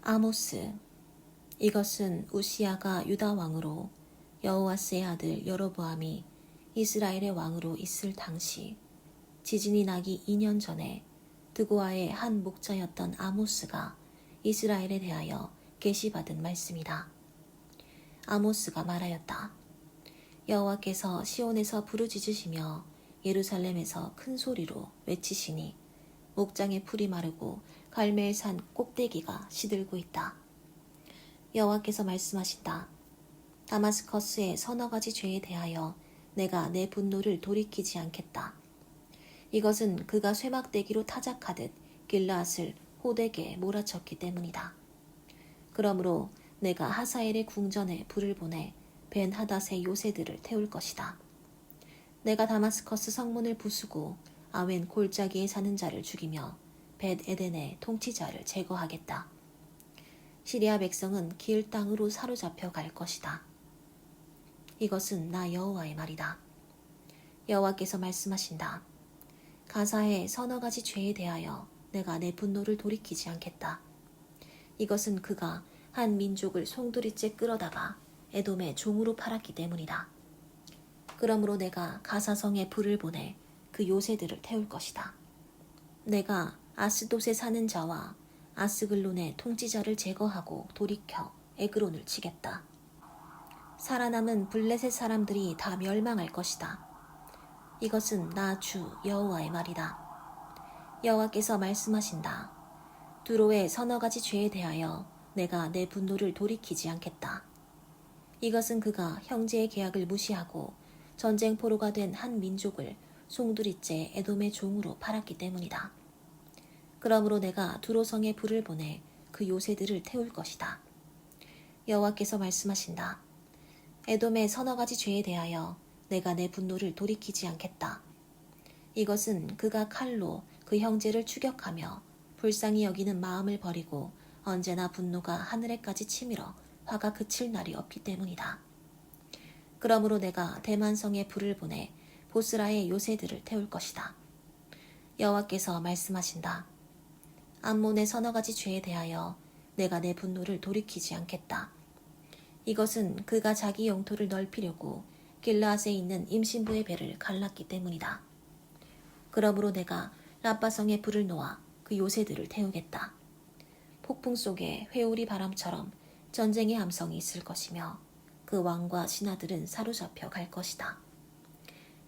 아모스. 이것은 우시야가 유다 왕으로 여호와스의 아들 여로보암이 이스라엘의 왕으로 있을 당시 지진이 나기 2년 전에 드고아의 한 목자였던 아모스가 이스라엘에 대하여 계시받은 말씀이다. 아모스가 말하였다. 여호와께서 시온에서 부르짖으시며 예루살렘에서 큰 소리로 외치시니 목장의 풀이 마르고 갈멜 산 꼭대기가 시들고 있다. 여호와께서 말씀하신다. 다마스커스의 서너 가지 죄에 대하여 내가 내 분노를 돌이키지 않겠다. 이것은 그가 쇠막대기로 타작하듯 길르앗을 호되게 몰아쳤기 때문이다. 그러므로 내가 하사엘의 궁전에 불을 보내 벤 하닷의 요새들을 태울 것이다. 내가 다마스커스 성문을 부수고 아웬 골짜기에 사는 자를 죽이며 벳 에덴의 통치자를 제거하겠다. 시리아 백성은 길 땅으로 사로잡혀 갈 것이다. 이것은 나 여호와의 말이다. 여호와께서 말씀하신다. 가사의 서너 가지 죄에 대하여 내가 내 분노를 돌이키지 않겠다. 이것은 그가 한 민족을 송두리째 끌어다가 에돔의 종으로 팔았기 때문이다. 그러므로 내가 가사성에 불을 보내 그 요새들을 태울 것이다. 내가 아스돗에 사는 자와 아스글론의 통치자를 제거하고 돌이켜 에그론을 치겠다. 살아남은 블레셋 사람들이 다 멸망할 것이다. 이것은 나 주 여호와의 말이다. 여호와께서 말씀하신다. 두로의 서너 가지 죄에 대하여 내가 내 분노를 돌이키지 않겠다. 이것은 그가 형제의 계약을 무시하고 전쟁포로가 된 한 민족을 송두리째 에돔의 종으로 팔았기 때문이다. 그러므로 내가 두로성에 불을 보내 그 요새들을 태울 것이다. 여호와께서 말씀하신다. 에돔의 서너 가지 죄에 대하여 내가 내 분노를 돌이키지 않겠다. 이것은 그가 칼로 그 형제를 추격하며 불쌍히 여기는 마음을 버리고 언제나 분노가 하늘에까지 치밀어 화가 그칠 날이 없기 때문이다. 그러므로 내가 대만성에 불을 보내 보스라의 요새들을 태울 것이다. 여호와께서 말씀하신다. 암몬의 서너 가지 죄에 대하여 내가 내 분노를 돌이키지 않겠다. 이것은 그가 자기 영토를 넓히려고 길르앗에 있는 임신부의 배를 갈랐기 때문이다. 그러므로 내가 라빠성에 불을 놓아 그 요새들을 태우겠다. 폭풍 속에 회오리 바람처럼 전쟁의 함성이 있을 것이며 그 왕과 신하들은 사로잡혀 갈 것이다.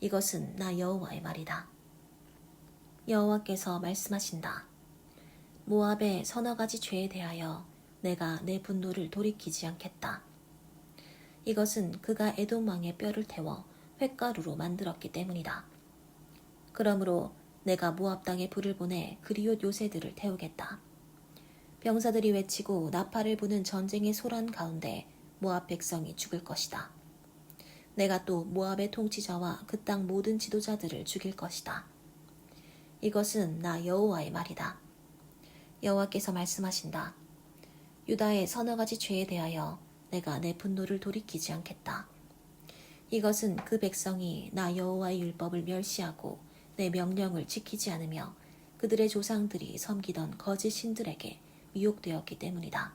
이것은 나 여호와의 말이다. 여호와께서 말씀하신다. 모압의 서너 가지 죄에 대하여 내가 내 분노를 돌이키지 않겠다. 이것은 그가 에돔 왕의 뼈를 태워 횟가루로 만들었기 때문이다. 그러므로 내가 모압 땅에 불을 보내 그리옷 요새들을 태우겠다. 병사들이 외치고 나팔을 부는 전쟁의 소란 가운데 모압 백성이 죽을 것이다. 내가 또 모압의 통치자와 그 땅 모든 지도자들을 죽일 것이다. 이것은 나 여호와의 말이다. 여호와께서 말씀하신다. 유다의 서너 가지 죄에 대하여 내가 내 분노를 돌이키지 않겠다. 이것은 그 백성이 나 여호와의 율법을 멸시하고 내 명령을 지키지 않으며 그들의 조상들이 섬기던 거짓 신들에게 미혹되었기 때문이다.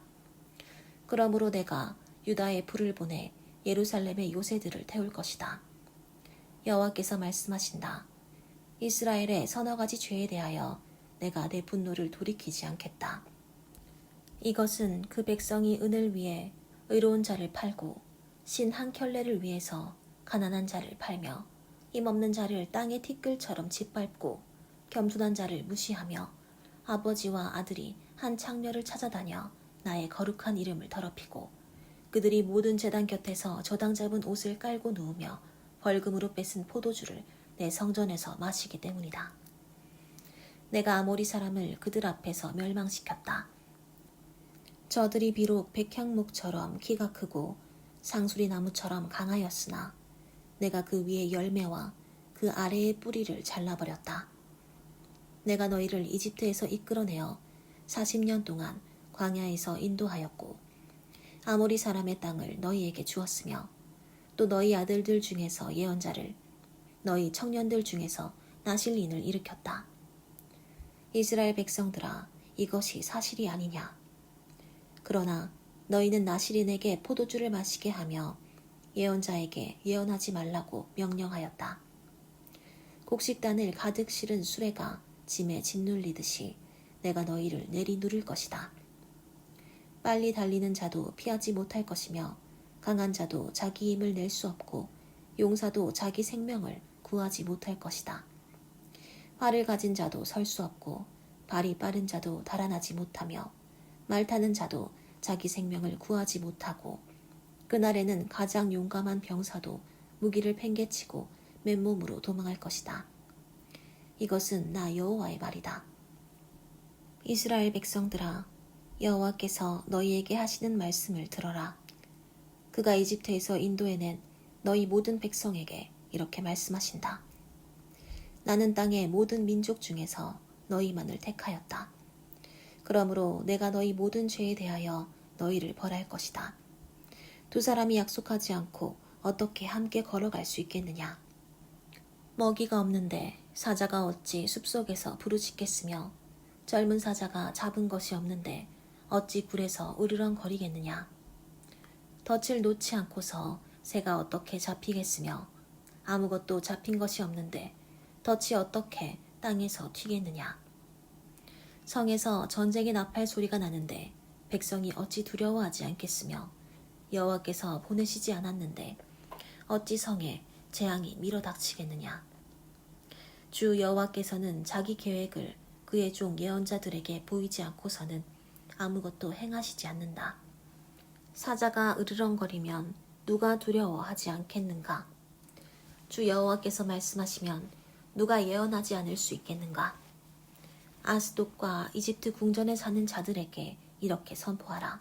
그러므로 내가 유다의 불을 보내 예루살렘의 요새들을 태울 것이다. 여호와께서 말씀하신다. 이스라엘의 서너 가지 죄에 대하여 내가 내 분노를 돌이키지 않겠다. 이것은 그 백성이 은을 위해 의로운 자를 팔고 신 한 켤레를 위해서 가난한 자를 팔며 힘없는 자를 땅의 티끌처럼 짓밟고 겸손한 자를 무시하며 아버지와 아들이 한 창녀를 찾아다녀 나의 거룩한 이름을 더럽히고 그들이 모든 제단 곁에서 저당 잡은 옷을 깔고 누우며 벌금으로 뺏은 포도주를 내 성전에서 마시기 때문이다. 내가 아모리 사람을 그들 앞에서 멸망시켰다. 저들이 비록 백향목처럼 키가 크고 상수리 나무처럼 강하였으나 내가 그 위의 열매와 그 아래의 뿌리를 잘라버렸다. 내가 너희를 이집트에서 이끌어내어 40년 동안 광야에서 인도하였고 아모리 사람의 땅을 너희에게 주었으며 또 너희 아들들 중에서 예언자를 너희 청년들 중에서 나실린을 일으켰다. 이스라엘 백성들아, 이것이 사실이 아니냐? 그러나 너희는 나시린에게 포도주를 마시게 하며 예언자에게 예언하지 말라고 명령하였다. 곡식단을 가득 실은 수레가 짐에 짓눌리듯이 내가 너희를 내리누를 것이다. 빨리 달리는 자도 피하지 못할 것이며 강한 자도 자기 힘을 낼 수 없고 용사도 자기 생명을 구하지 못할 것이다. 활을 가진 자도 설 수 없고 발이 빠른 자도 달아나지 못하며 말 타는 자도 자기 생명을 구하지 못하고 그날에는 가장 용감한 병사도 무기를 팽개치고 맨몸으로 도망할 것이다. 이것은 나 여호와의 말이다. 이스라엘 백성들아, 여호와께서 너희에게 하시는 말씀을 들어라. 그가 이집트에서 인도해낸 너희 모든 백성에게 이렇게 말씀하신다. 나는 땅의 모든 민족 중에서 너희만을 택하였다. 그러므로 내가 너희 모든 죄에 대하여 너희를 벌할 것이다. 두 사람이 약속하지 않고 어떻게 함께 걸어갈 수 있겠느냐? 먹이가 없는데 사자가 어찌 숲속에서 부르짖겠으며 젊은 사자가 잡은 것이 없는데 어찌 굴에서 으르렁거리겠느냐? 덫을 놓지 않고서 새가 어떻게 잡히겠으며 아무것도 잡힌 것이 없는데 덫이 어떻게 땅에서 튀겠느냐? 성에서 전쟁의 나팔 소리가 나는데 백성이 어찌 두려워하지 않겠으며 여호와께서 보내시지 않았는데 어찌 성에 재앙이 밀어닥치겠느냐? 주 여호와께서는 자기 계획을 그의 종 예언자들에게 보이지 않고서는 아무것도 행하시지 않는다. 사자가 으르렁거리면 누가 두려워하지 않겠는가? 주 여호와께서 말씀하시면 누가 예언하지 않을 수 있겠는가? 아스돗과 이집트 궁전에 사는 자들에게 이렇게 선포하라.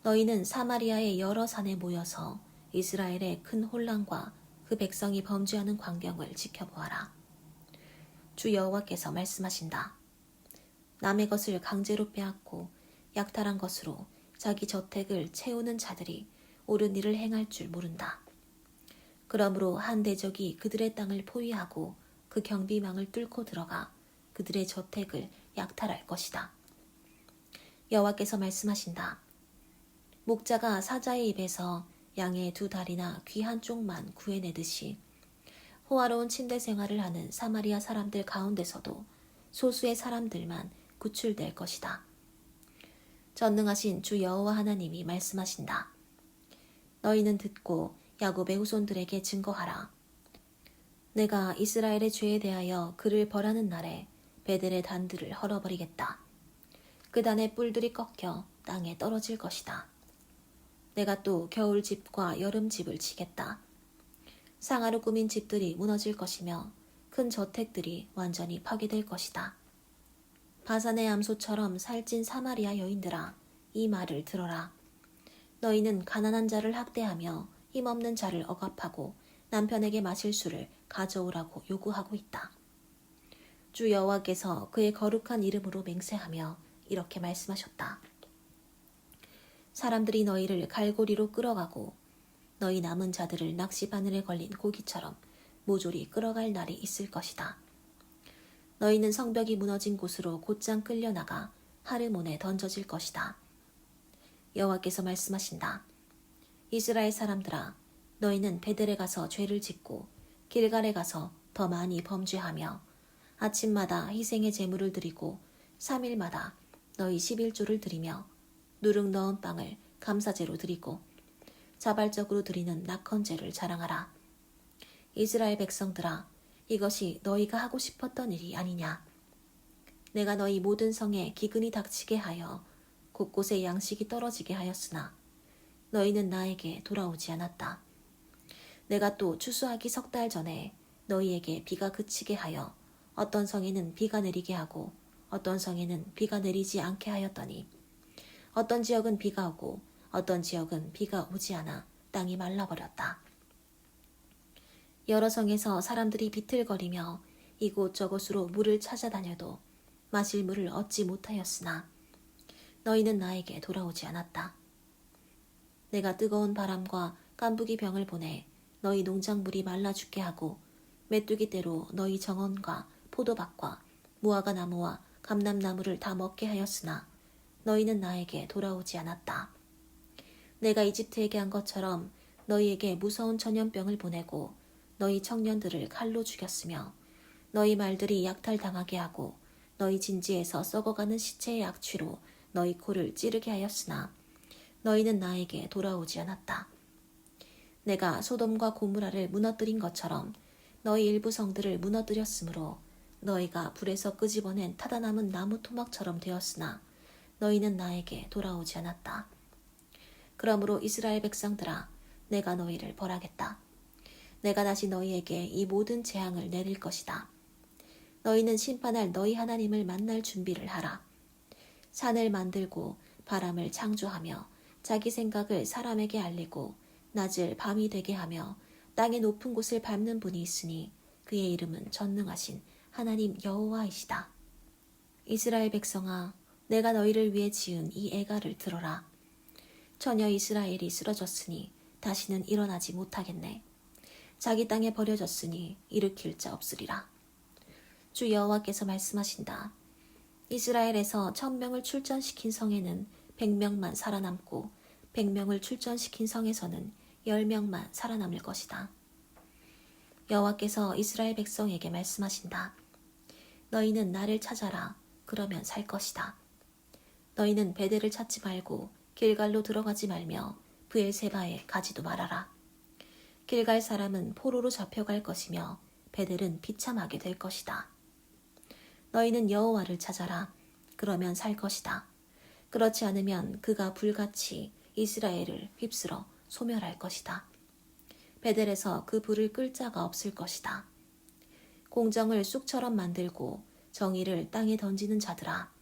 너희는 사마리아의 여러 산에 모여서 이스라엘의 큰 혼란과 그 백성이 범죄하는 광경을 지켜보아라. 주 여호와께서 말씀하신다. 남의 것을 강제로 빼앗고 약탈한 것으로 자기 저택을 채우는 자들이 옳은 일을 행할 줄 모른다. 그러므로 한 대적이 그들의 땅을 포위하고 그 경비망을 뚫고 들어가 그들의 저택을 약탈할 것이다. 여호와께서 말씀하신다. 목자가 사자의 입에서 양의 두 다리나 귀 한쪽만 구해내듯이 호화로운 침대 생활을 하는 사마리아 사람들 가운데서도 소수의 사람들만 구출될 것이다. 전능하신 주 여호와 하나님이 말씀하신다. 너희는 듣고 야곱의 후손들에게 증거하라. 내가 이스라엘의 죄에 대하여 그를 벌하는 날에 베델의 단들을 헐어버리겠다. 그 단의 뿔들이 꺾여 땅에 떨어질 것이다. 내가 또 겨울집과 여름집을 치겠다. 상아로 꾸민 집들이 무너질 것이며 큰 저택들이 완전히 파괴될 것이다. 바산의 암소처럼 살찐 사마리아 여인들아, 이 말을 들어라. 너희는 가난한 자를 학대하며 힘없는 자를 억압하고 남편에게 마실 수를 가져오라고 요구하고 있다. 주 여호와께서 그의 거룩한 이름으로 맹세하며 이렇게 말씀하셨다. 사람들이 너희를 갈고리로 끌어가고 너희 남은 자들을 낚시바늘에 걸린 고기처럼 모조리 끌어갈 날이 있을 것이다. 너희는 성벽이 무너진 곳으로 곧장 끌려나가 하르몬에 던져질 것이다. 여호와께서 말씀하신다. 이스라엘 사람들아, 너희는 베델에 가서 죄를 짓고 길갈에 가서 더 많이 범죄하며 아침마다 희생의 제물을 드리고 3일마다 너희 11조를 드리며 누룩 넣은 빵을 감사제로 드리고 자발적으로 드리는 낙헌제를 자랑하라. 이스라엘 백성들아, 이것이 너희가 하고 싶었던 일이 아니냐? 내가 너희 모든 성에 기근이 닥치게 하여 곳곳에 양식이 떨어지게 하였으나 너희는 나에게 돌아오지 않았다. 내가 또 추수하기 3달 전에 너희에게 비가 그치게 하여 어떤 성에는 비가 내리게 하고 어떤 성에는 비가 내리지 않게 하였더니 어떤 지역은 비가 오고 어떤 지역은 비가 오지 않아 땅이 말라버렸다. 여러 성에서 사람들이 비틀거리며 이곳저곳으로 물을 찾아다녀도 마실 물을 얻지 못하였으나 너희는 나에게 돌아오지 않았다. 내가 뜨거운 바람과 깐부기 병을 보내 너희 농작물이 말라 죽게 하고 메뚜기 떼로 너희 정원과 포도밭과 무화과 나무와 감람나무를 다 먹게 하였으나 너희는 나에게 돌아오지 않았다. 내가 이집트에게 한 것처럼 너희에게 무서운 전염병을 보내고 너희 청년들을 칼로 죽였으며 너희 말들이 약탈당하게 하고 너희 진지에서 썩어가는 시체의 악취로 너희 코를 찌르게 하였으나 너희는 나에게 돌아오지 않았다. 내가 소돔과 고무라를 무너뜨린 것처럼 너희 일부 성들을 무너뜨렸으므로 너희가 불에서 끄집어낸 타다 남은 나무 토막처럼 되었으나 너희는 나에게 돌아오지 않았다. 그러므로 이스라엘 백성들아, 내가 너희를 벌하겠다. 내가 다시 너희에게 이 모든 재앙을 내릴 것이다. 너희는 심판할 너희 하나님을 만날 준비를 하라. 산을 만들고 바람을 창조하며 자기 생각을 사람에게 알리고 낮을 밤이 되게 하며 땅의 높은 곳을 밟는 분이 있으니 그의 이름은 전능하신 하나님 여호와이시다. 이스라엘 백성아, 내가 너희를 위해 지은 이 애가를 들어라. 처녀 이스라엘이 쓰러졌으니 다시는 일어나지 못하겠네. 자기 땅에 버려졌으니 일으킬 자 없으리라. 주 여호와께서 말씀하신다. 이스라엘에서 1000명을 출전시킨 성에는 100명만 살아남고 100명을 출전시킨 성에서는 10명만 살아남을 것이다. 여호와께서 이스라엘 백성에게 말씀하신다. 너희는 나를 찾아라. 그러면 살 것이다. 너희는 베델을 찾지 말고 길갈로 들어가지 말며 브엘세바에 가지도 말아라. 길갈 사람은 포로로 잡혀갈 것이며 베델은 비참하게 될 것이다. 너희는 여호와를 찾아라. 그러면 살 것이다. 그렇지 않으면 그가 불같이 이스라엘을 휩쓸어 소멸할 것이다. 베델에서 그 불을 끌 자가 없을 것이다. 공정을 쑥처럼 만들고 정의를 땅에 던지는 자들아.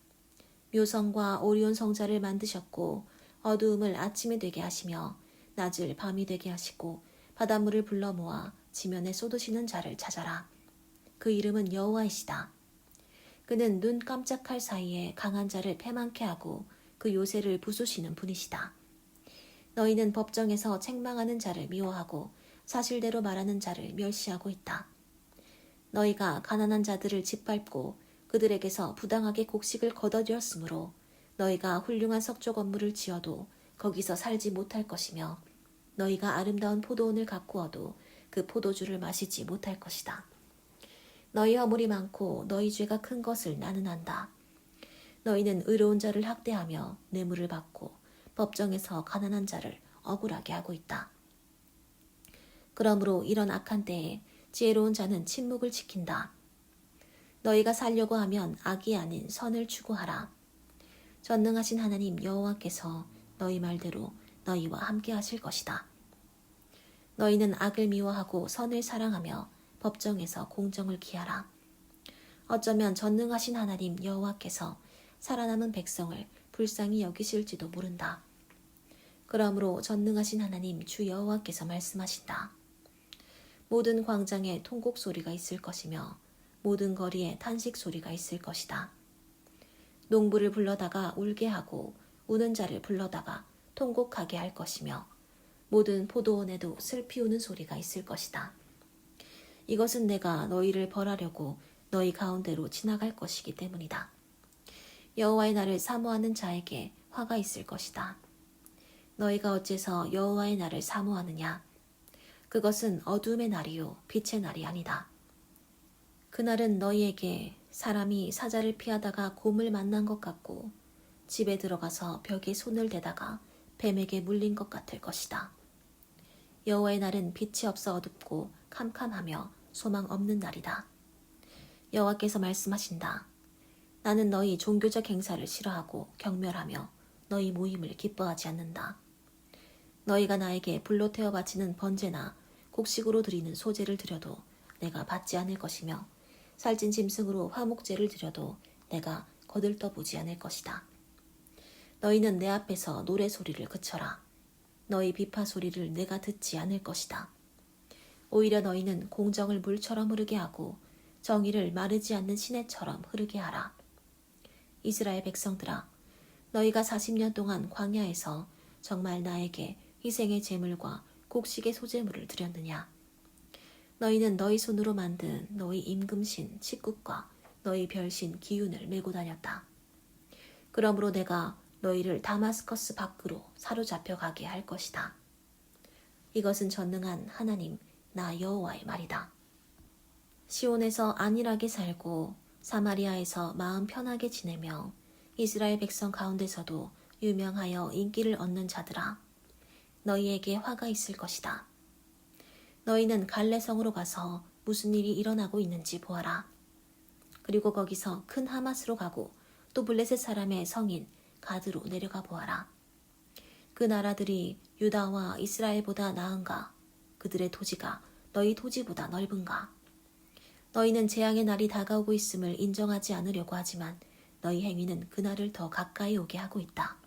묘성과 오리온 성자를 만드셨고 어두움을 아침이 되게 하시며 낮을 밤이 되게 하시고 바닷물을 불러 모아 지면에 쏟으시는 자를 찾아라. 그 이름은 여호와이시다. 그는 눈 깜짝할 사이에 강한 자를 패망케 하고 그 요새를 부수시는 분이시다. 너희는 법정에서 책망하는 자를 미워하고 사실대로 말하는 자를 멸시하고 있다. 너희가 가난한 자들을 짓밟고 그들에게서 부당하게 곡식을 거둬들였으므로 너희가 훌륭한 석조 건물을 지어도 거기서 살지 못할 것이며 너희가 아름다운 포도원을 가꾸어도 그 포도주를 마시지 못할 것이다. 너희 허물이 많고 너희 죄가 큰 것을 나는 안다. 너희는 의로운 자를 학대하며 뇌물을 받고 법정에서 가난한 자를 억울하게 하고 있다. 그러므로 이런 악한 때에 지혜로운 자는 침묵을 지킨다. 너희가 살려고 하면 악이 아닌 선을 추구하라. 전능하신 하나님 여호와께서 너희 말대로 너희와 함께 하실 것이다. 너희는 악을 미워하고 선을 사랑하며 법정에서 공정을 기하라. 어쩌면 전능하신 하나님 여호와께서 살아남은 백성을 불쌍히 여기실지도 모른다. 그러므로 전능하신 하나님 주 여호와께서 말씀하신다. 모든 광장에 통곡 소리가 있을 것이며 모든 거리에 탄식 소리가 있을 것이다. 농부를 불러다가 울게 하고 우는 자를 불러다가 통곡하게 할 것이며 모든 포도원에도 슬피 우는 소리가 있을 것이다. 이것은 내가 너희를 벌하려고 너희 가운데로 지나갈 것이기 때문이다. 여호와의 날을 사모하는 자에게 화가 있을 것이다. 너희가 어째서 여호와의 날을 사모하느냐? 그것은 어둠의 날이요 빛의 날이 아니다. 그날은 너희에게 사람이 사자를 피하다가 곰을 만난 것 같고 집에 들어가서 벽에 손을 대다가 뱀에게 물린 것 같을 것이다. 여호와의 날은 빛이 없어 어둡고 캄캄하며 소망 없는 날이다. 여호와께서 말씀하신다. 나는 너희 종교적 행사를 싫어하고 경멸하며 너희 모임을 기뻐하지 않는다. 너희가 나에게 불로 태워 바치는 번제나 곡식으로 드리는 소제를 드려도 내가 받지 않을 것이며 살찐 짐승으로 화목제를 드려도 내가 거들떠보지 않을 것이다. 너희는 내 앞에서 노래 소리를 그쳐라. 너희 비파 소리를 내가 듣지 않을 것이다. 오히려 너희는 공정을 물처럼 흐르게 하고 정의를 마르지 않는 시내처럼 흐르게 하라. 이스라엘 백성들아, 너희가 40년 동안 광야에서 정말 나에게 희생의 제물과 곡식의 소제물을 드렸느냐? 너희는 너희 손으로 만든 너희 임금신 칫국과 너희 별신 기운을 메고 다녔다. 그러므로 내가 너희를 다마스커스 밖으로 사로잡혀 가게 할 것이다. 이것은 전능한 하나님 나 여호와의 말이다. 시온에서 안일하게 살고 사마리아에서 마음 편하게 지내며 이스라엘 백성 가운데서도 유명하여 인기를 얻는 자들아, 너희에게 화가 있을 것이다. 너희는 갈레성으로 가서 무슨 일이 일어나고 있는지 보아라. 그리고 거기서 큰 하맛으로 가고 또 블레셋 사람의 성인 가드로 내려가 보아라. 그 나라들이 유다와 이스라엘보다 나은가? 그들의 토지가 너희 토지보다 넓은가? 너희는 재앙의 날이 다가오고 있음을 인정하지 않으려고 하지만 너희 행위는 그날을 더 가까이 오게 하고 있다.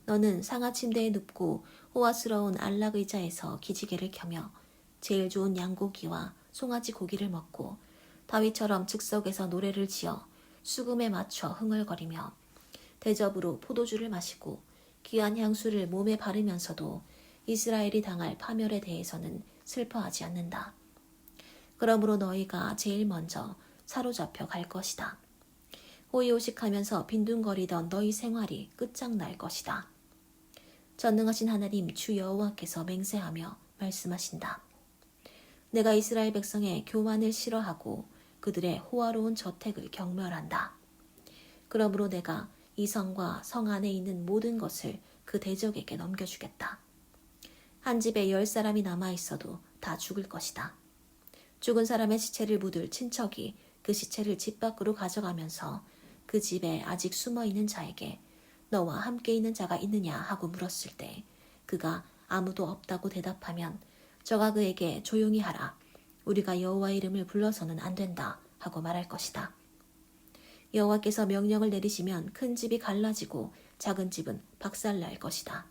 너는 상하 침대에 눕고 호화스러운 안락 의자에서 기지개를 켜며 제일 좋은 양고기와 송아지 고기를 먹고 다윗처럼 즉석에서 노래를 지어 수금에 맞춰 흥얼거리며 대접으로 포도주를 마시고 귀한 향수를 몸에 바르면서도 이스라엘이 당할 파멸에 대해서는 슬퍼하지 않는다. 그러므로 너희가 제일 먼저 사로잡혀 갈 것이다. 호의호식하면서 빈둥거리던 너희 생활이 끝장날 것이다. 전능하신 하나님 주 여호와께서 맹세하며 말씀하신다. 내가 이스라엘 백성의 교만을 싫어하고 그들의 호화로운 저택을 경멸한다. 그러므로 내가 이 성과 성 안에 있는 모든 것을 그 대적에게 넘겨주겠다. 한 집에 10사람이 남아있어도 다 죽을 것이다. 죽은 사람의 시체를 묻을 친척이 그 시체를 집 밖으로 가져가면서 그 집에 아직 숨어있는 자에게 너와 함께 있는 자가 있느냐 하고 물었을 때 그가 아무도 없다고 대답하면 저가 그에게 조용히 하라. 우리가 여호와의 이름을 불러서는 안 된다 하고 말할 것이다. 여호와께서 명령을 내리시면 큰 집이 갈라지고 작은 집은 박살날 것이다.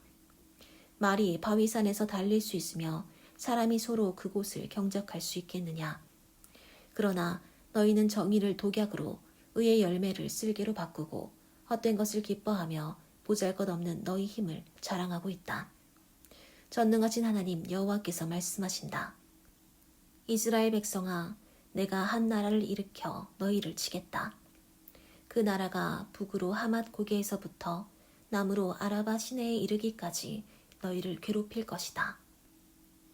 말이 바위산에서 달릴 수 있으며 사람이 서로 그곳을 경작할 수 있겠느냐. 그러나 너희는 정의를 독약으로 의의 열매를 쓸개로 바꾸고 헛된 것을 기뻐하며 보잘것없는 너희 힘을 자랑하고 있다. 전능하신 하나님 여호와께서 말씀하신다. 이스라엘 백성아, 내가 한 나라를 일으켜 너희를 치겠다. 그 나라가 북으로 하맛 고개에서부터 남으로 아라바 시내에 이르기까지 너희를 괴롭힐 것이다.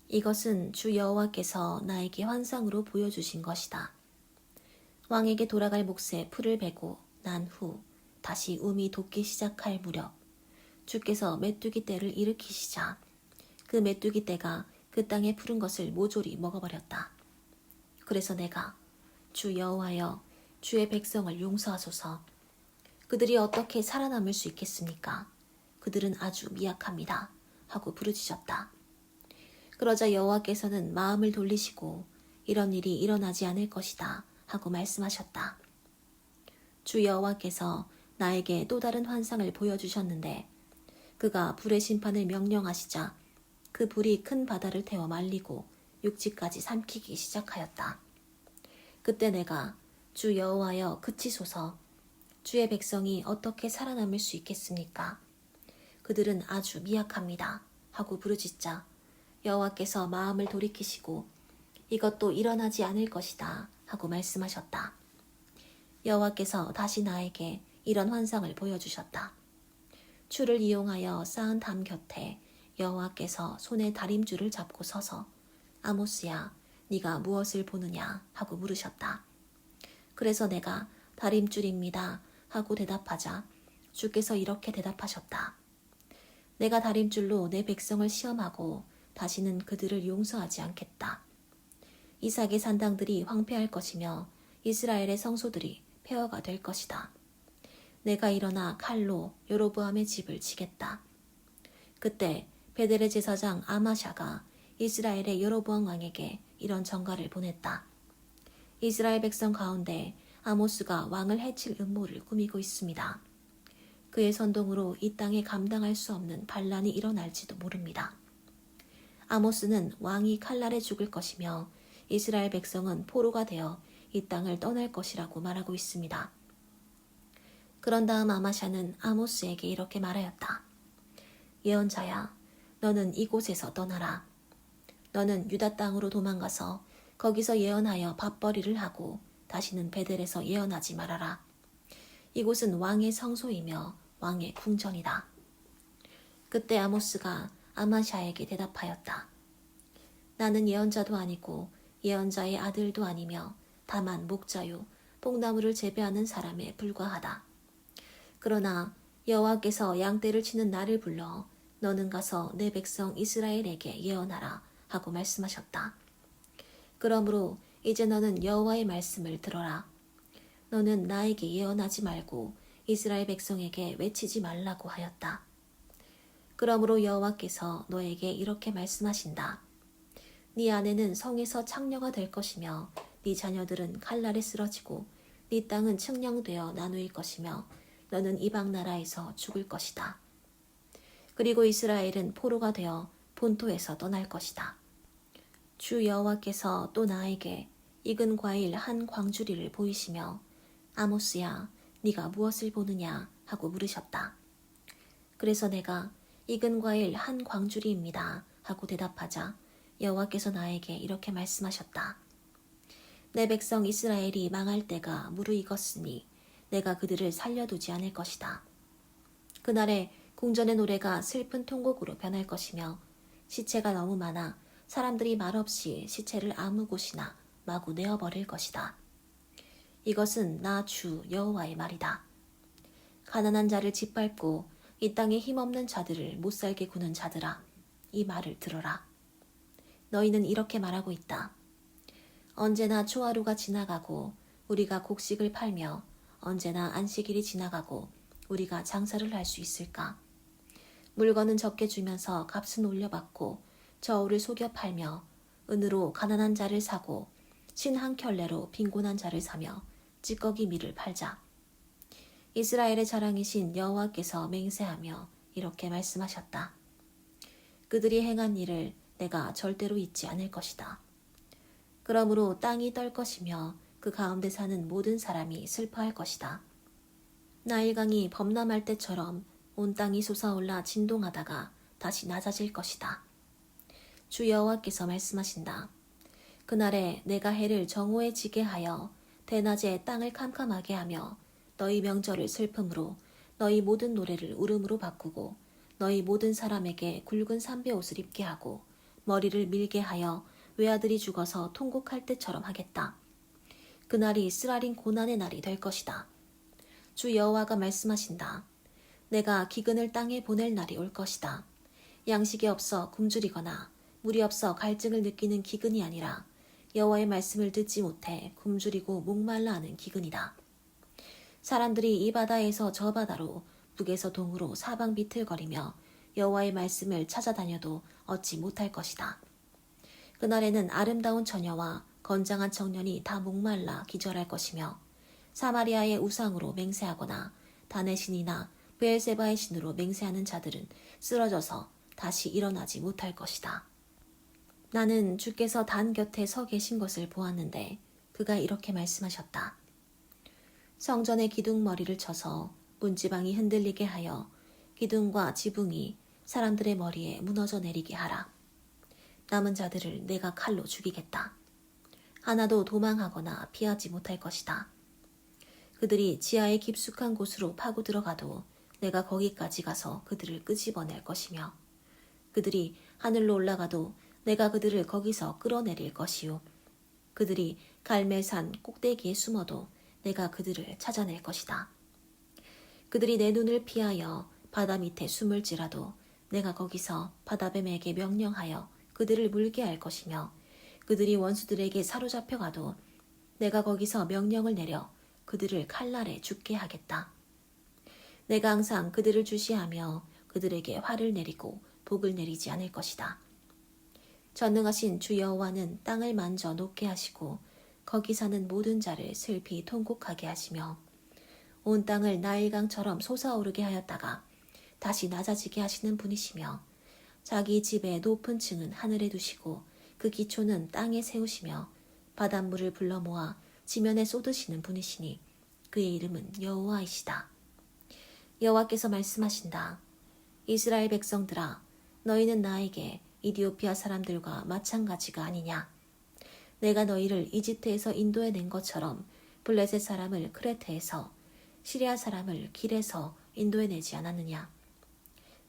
이것은 주 여호와께서 나에게 환상으로 보여주신 것이다. 왕에게 돌아갈 몫에 풀을 베고 난 후 다시 움이 돋기 시작할 무렵 주께서 메뚜기 떼를 일으키시자 그 메뚜기 떼가 그 땅에 푸른 것을 모조리 먹어버렸다. 그래서 내가 주 여호와여 주의 백성을 용서하소서. 그들이 어떻게 살아남을 수 있겠습니까? 그들은 아주 미약합니다. 하고 부르짖었다. 그러자 여호와께서는 마음을 돌리시고 이런 일이 일어나지 않을 것이다 하고 말씀하셨다. 주 여호와께서 나에게 또 다른 환상을 보여주셨는데 그가 불의 심판을 명령하시자 그 불이 큰 바다를 태워 말리고 육지까지 삼키기 시작하였다. 그때 내가 주 여호와여 그치소서. 주의 백성이 어떻게 살아남을 수 있겠습니까? 그들은 아주 미약합니다. 하고 부르짖자 여호와께서 마음을 돌이키시고 이것도 일어나지 않을 것이다 하고 말씀하셨다. 여호와께서 다시 나에게 이런 환상을 보여주셨다. 추를 이용하여 쌓은 담 곁에 여호와께서 손에 다림줄을 잡고 서서 아모스야, 네가 무엇을 보느냐 하고 물으셨다. 그래서 내가 다림줄입니다 하고 대답하자 주께서 이렇게 대답하셨다. 내가 다림줄로 내 백성을 시험하고 다시는 그들을 용서하지 않겠다. 이삭의 산당들이 황폐할 것이며 이스라엘의 성소들이 폐허가 될 것이다. 내가 일어나 칼로 여로보암의 집을 치겠다. 그때 베델의 제사장 아마샤가 이스라엘의 여로보암 왕에게 이런 전가를 보냈다. 이스라엘 백성 가운데 아모스가 왕을 해칠 음모를 꾸미고 있습니다. 그의 선동으로 이 땅에 감당할 수 없는 반란이 일어날지도 모릅니다. 아모스는 왕이 칼날에 죽을 것이며 이스라엘 백성은 포로가 되어 이 땅을 떠날 것이라고 말하고 있습니다. 그런 다음 아마샤는 아모스에게 이렇게 말하였다. 예언자야, 너는 이곳에서 떠나라. 너는 유다 땅으로 도망가서 거기서 예언하여 밥벌이를 하고 다시는 베델에서 예언하지 말아라. 이곳은 왕의 성소이며 왕의 궁전이다. 그때 아모스가 아마샤에게 대답하였다. 나는 예언자도 아니고 예언자의 아들도 아니며 다만 목자요 뽕나무를 재배하는 사람에 불과하다. 그러나 여호와께서 양떼를 치는 나를 불러 너는 가서 내 백성 이스라엘에게 예언하라 하고 말씀하셨다. 그러므로 이제 너는 여호와의 말씀을 들어라. 너는 나에게 예언하지 말고 이스라엘 백성에게 외치지 말라고 하였다. 그러므로 여호와께서 너에게 이렇게 말씀하신다. 네 아내는 성에서 창녀가 될 것이며 네 자녀들은 칼날에 쓰러지고 네 땅은 측량되어 나누일 것이며 너는 이방 나라에서 죽을 것이다. 그리고 이스라엘은 포로가 되어 본토에서 떠날 것이다. 주 여호와께서 또 나에게 익은 과일 한 광주리를 보이시며 아모스야 네가 무엇을 보느냐 하고 물으셨다. 그래서 내가 익은 과일 한 광주리입니다 하고 대답하자 여호와께서 나에게 이렇게 말씀하셨다. 내 백성 이스라엘이 망할 때가 무르익었으니 내가 그들을 살려두지 않을 것이다. 그날에 궁전의 노래가 슬픈 통곡으로 변할 것이며 시체가 너무 많아 사람들이 말없이 시체를 아무 곳이나 마구 내어버릴 것이다. 이것은 나 주 여호와의 말이다. 가난한 자를 짓밟고 이 땅에 힘없는 자들을 못살게 구는 자들아, 이 말을 들어라. 너희는 이렇게 말하고 있다. 언제나 초하루가 지나가고 우리가 곡식을 팔며 언제나 안식일이 지나가고 우리가 장사를 할 수 있을까? 물건은 적게 주면서 값은 올려받고 저울을 속여 팔며 은으로 가난한 자를 사고 신 한 켤레로 빈곤한 자를 사며 찌꺼기 밀을 팔자. 이스라엘의 자랑이신 여호와께서 맹세하며 이렇게 말씀하셨다. 그들이 행한 일을 내가 절대로 잊지 않을 것이다. 그러므로 땅이 떨 것이며 그 가운데 사는 모든 사람이 슬퍼할 것이다. 나일강이 범람할 때처럼 온 땅이 솟아올라 진동하다가 다시 낮아질 것이다. 주 여호와께서 말씀하신다. 그날에 내가 해를 정오에 지게 하여 대낮에 땅을 캄캄하게 하며 너희 명절을 슬픔으로 너희 모든 노래를 울음으로 바꾸고 너희 모든 사람에게 굵은 삼배옷을 입게 하고 머리를 밀게 하여 외아들이 죽어서 통곡할 때처럼 하겠다. 그날이 쓰라린 고난의 날이 될 것이다. 주 여호와가 말씀하신다. 내가 기근을 땅에 보낼 날이 올 것이다. 양식이 없어 굶주리거나 물이 없어 갈증을 느끼는 기근이 아니라 여호와의 말씀을 듣지 못해 굶주리고 목말라 하는 기근이다. 사람들이 이 바다에서 저 바다로 북에서 동으로 사방 비틀거리며 여호와의 말씀을 찾아다녀도 얻지 못할 것이다. 그날에는 아름다운 처녀와 건장한 청년이 다 목말라 기절할 것이며 사마리아의 우상으로 맹세하거나 단의 신이나 브엘세바의 신으로 맹세하는 자들은 쓰러져서 다시 일어나지 못할 것이다. 나는 주께서 단 곁에 서 계신 것을 보았는데 그가 이렇게 말씀하셨다. 성전의 기둥머리를 쳐서 문지방이 흔들리게 하여 기둥과 지붕이 사람들의 머리에 무너져 내리게 하라. 남은 자들을 내가 칼로 죽이겠다. 하나도 도망하거나 피하지 못할 것이다. 그들이 지하의 깊숙한 곳으로 파고 들어가도 내가 거기까지 가서 그들을 끄집어낼 것이며 그들이 하늘로 올라가도 내가 그들을 거기서 끌어내릴 것이요 그들이 갈멜산 꼭대기에 숨어도 내가 그들을 찾아낼 것이다. 그들이 내 눈을 피하여 바다 밑에 숨을지라도 내가 거기서 바다뱀에게 명령하여 그들을 물게 할 것이며 그들이 원수들에게 사로잡혀가도 내가 거기서 명령을 내려 그들을 칼날에 죽게 하겠다. 내가 항상 그들을 주시하며 그들에게 화를 내리고 복을 내리지 않을 것이다. 전능하신 주 여호와는 땅을 만져 녹게 하시고 거기 사는 모든 자를 슬피 통곡하게 하시며 온 땅을 나일강처럼 솟아오르게 하였다가 다시 낮아지게 하시는 분이시며 자기 집의 높은 층은 하늘에 두시고 그 기초는 땅에 세우시며 바닷물을 불러 모아 지면에 쏟으시는 분이시니 그의 이름은 여호와이시다. 여호와께서 말씀하신다. 이스라엘 백성들아 너희는 나에게 이디오피아 사람들과 마찬가지가 아니냐. 내가 너희를 이집트에서 인도해 낸 것처럼 블레셋 사람을 크레테에서 시리아 사람을 길에서 인도해내지 않았느냐.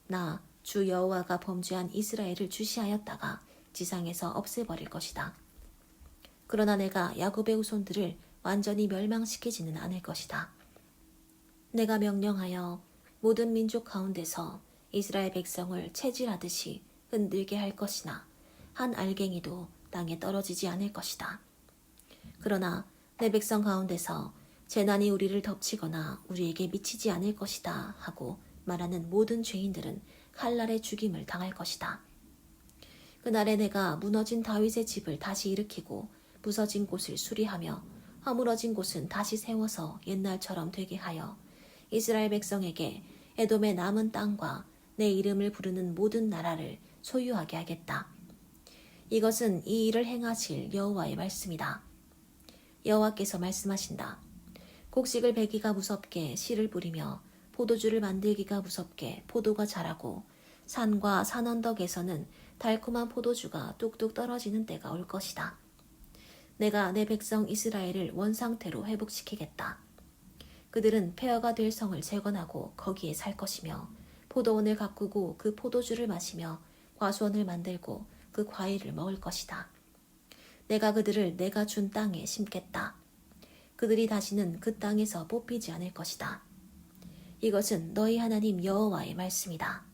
나 주 여호와가 범죄한 이스라엘을 주시하였다가 지상에서 없애버릴 것이다. 그러나 내가 야곱의 후손들을 완전히 멸망시키지는 않을 것이다. 내가 명령하여 모든 민족 가운데서 이스라엘 백성을 체질하듯이 흔들게 할 것이나 한 알갱이도 땅에 떨어지지 않을 것이다. 그러나 내 백성 가운데서 재난이 우리를 덮치거나 우리에게 미치지 않을 것이다 하고 말하는 모든 죄인들은 칼날의 죽임을 당할 것이다. 그날에 내가 무너진 다윗의 집을 다시 일으키고 부서진 곳을 수리하며 허물어진 곳은 다시 세워서 옛날처럼 되게 하여 이스라엘 백성에게 에돔의 남은 땅과 내 이름을 부르는 모든 나라를 소유하게 하겠다. 이것은 이 일을 행하실 여호와의 말씀이다. 여호와께서 말씀하신다. 곡식을 베기가 무섭게 씨를 뿌리며 포도주를 만들기가 무섭게 포도가 자라고 산과 산언덕에서는 달콤한 포도주가 뚝뚝 떨어지는 때가 올 것이다. 내가 내 백성 이스라엘을 원상태로 회복시키겠다. 그들은 폐허가 될 성을 재건하고 거기에 살 것이며 포도원을 가꾸고 그 포도주를 마시며 과수원을 만들고 그 과일을 먹을 것이다. 내가 그들을 내가 준 땅에 심겠다. 그들이 다시는 그 땅에서 뽑히지 않을 것이다. 이것은 너희 하나님 여호와의 말씀이다.